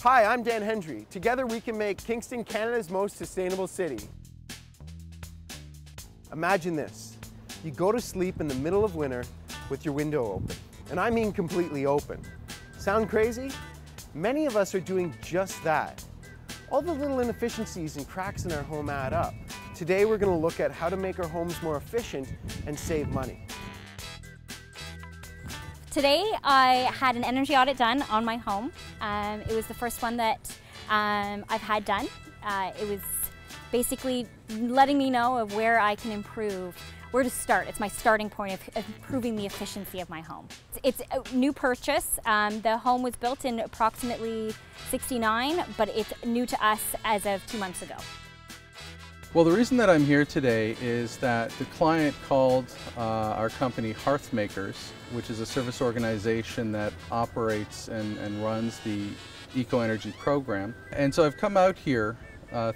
Hi, I'm Dan Hendry. Together we can make Kingston Canada's most sustainable city. Imagine this. You go to sleep in the middle of winter with your window open. And I mean completely open. Sound crazy? Many of us are doing just that. All the little inefficiencies and cracks in our home add up. Today we're going to look at how to make our homes more efficient and save money. Today I had an energy audit done on my home. It was the first one that I've had done. It was basically letting me know of where I can improve, where to start. It's my starting point of improving the efficiency of my home. It's a new purchase. The home was built in approximately '69, but it's new to us as of 2 months ago. Well, the reason that I'm here today is that the client called our company Hearthmakers, which is a service organization that operates and runs the eco-energy program. And so I've come out here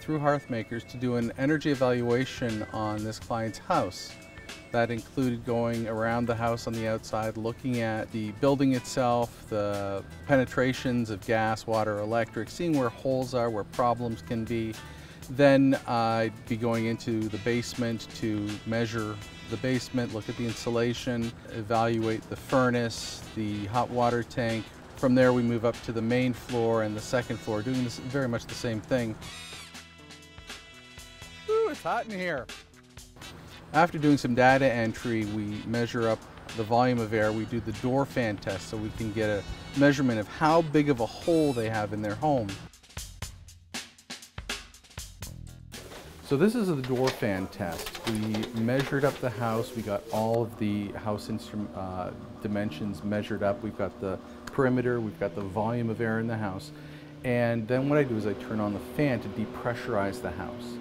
through Hearthmakers to do an energy evaluation on this client's house. That included going around the house on the outside, looking at the building itself, the penetrations of gas, water, electric, seeing where holes are, where problems can be. Then I'd be going into the basement to measure the basement, look at the insulation, evaluate the furnace, the hot water tank. From there we move up to the main floor and the second floor, doing this very much the same thing. Ooh, it's hot in here. After doing some data entry, we measure up the volume of air. We do the door fan test so we can get a measurement of how big of a hole they have in their home. So this is the door fan test. We measured up the house. We got all of the house dimensions measured up. We've got the perimeter, we've got the volume of air in the house. And then what I do is I turn on the fan to depressurize the house.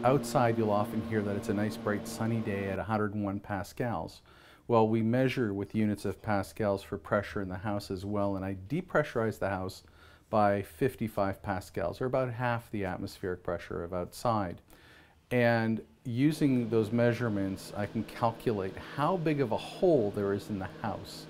Outside you'll often hear that it's a nice bright sunny day at 101 pascals. Well, we measure with units of pascals for pressure in the house as well, and I depressurize the house by 55 pascals, or about half the atmospheric pressure of outside. And using those measurements, I can calculate how big of a hole there is in the house.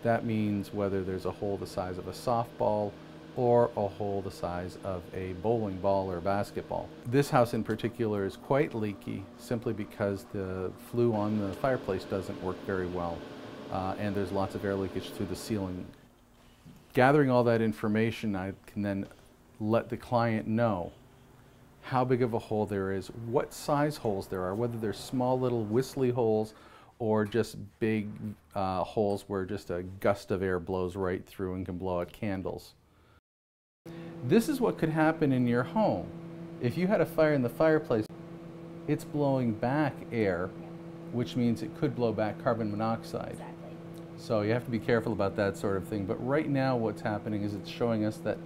That means whether there's a hole the size of a softball or a hole the size of a bowling ball or basketball. This house in particular is quite leaky simply because the flue on the fireplace doesn't work very well, and there's lots of air leakage through the ceiling. Gathering all that information, I can then let the client know how big of a hole there is, what size holes there are, whether they're small little whistly holes or just big holes where just a gust of air blows right through and can blow out candles. This is what could happen in your home. If you had a fire in the fireplace, it's blowing back air, which means it could blow back carbon monoxide. Exactly. So you have to be careful about that sort of thing. But right now what's happening is it's showing us that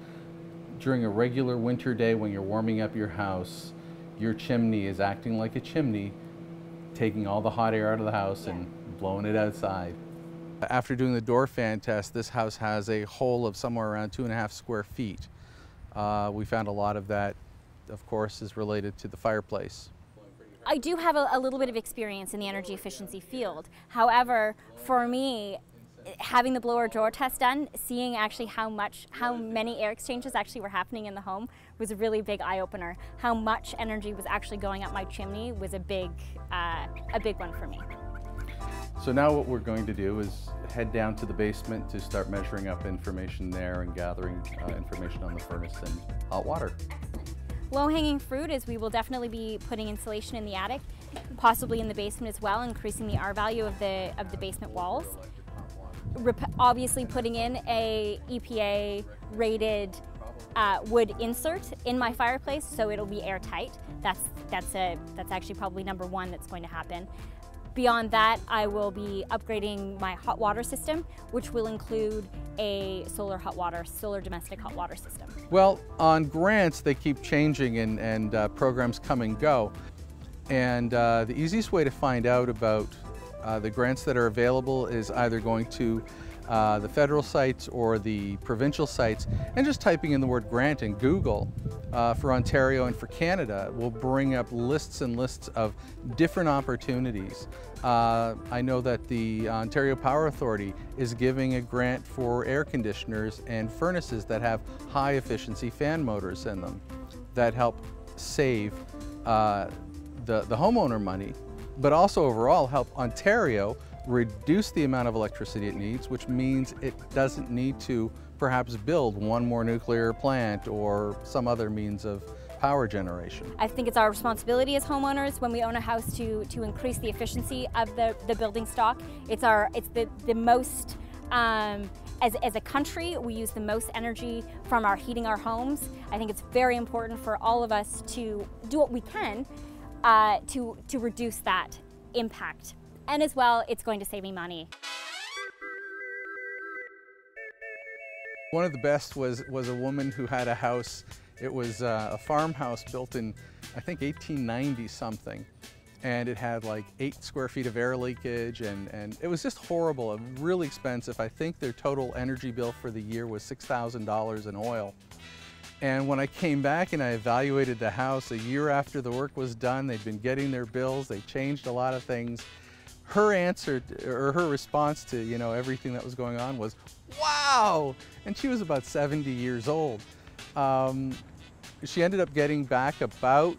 during a regular winter day when you're warming up your house, your chimney is acting like a chimney, taking all the hot air out of the house and blowing it outside. After doing the door fan test, this house has a hole of somewhere around 2.5 square feet. We found a lot of that, of course, is related to the fireplace. I do have a little bit of experience in the energy efficiency field. However, for me, having the blower door test done, seeing actually how many air exchanges actually were happening in the home was a really big eye-opener. How much energy was actually going up my chimney was a big one for me. So now what we're going to do is head down to the basement to start measuring up information there and gathering information on the furnace and hot water. Low-hanging fruit is we will definitely be putting insulation in the attic, possibly in the basement as well, increasing the R value of the basement walls. Obviously putting in a EPA rated wood insert in my fireplace so it'll be airtight. That's actually probably number one that's going to happen. Beyond that, I will be upgrading my hot water system, which will include a solar domestic hot water system. Well, on grants they keep changing and programs come and go. And the easiest way to find out about the grants that are available is either going to the federal sites or the provincial sites, and just typing in the word grant in Google for Ontario and for Canada will bring up lists and lists of different opportunities. I know that the Ontario Power Authority is giving a grant for air conditioners and furnaces that have high efficiency fan motors in them that help save the homeowner money, but also overall help Ontario reduce the amount of electricity it needs, which means it doesn't need to perhaps build one more nuclear plant or some other means of power generation. I think it's our responsibility as homeowners when we own a house to increase the efficiency of the building stock. It's the most, as a country, we use the most energy from heating our homes. I think it's very important for all of us to do what we can to reduce that impact. And as well, it's going to save me money. One of the best was a woman who had a house. It was a farmhouse built in, I think, 1890 something. And it had like 8 square feet of air leakage, and it was just horrible and really expensive. I think their total energy bill for the year was $6,000 in oil. And when I came back and I evaluated the house a year after the work was done, they'd been getting their bills, they changed a lot of things. Her answer, or her response to, you know, everything that was going on was, wow! And she was about 70 years old. She ended up getting back about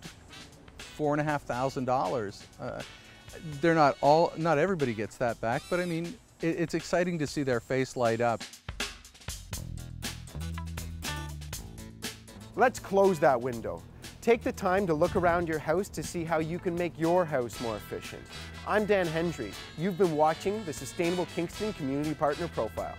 $4,500. Not everybody gets that back, but I mean, it's exciting to see their face light up. Let's close that window. Take the time to look around your house to see how you can make your house more efficient. I'm Dan Hendry. You've been watching the Sustainable Kingston Community Partner Profile.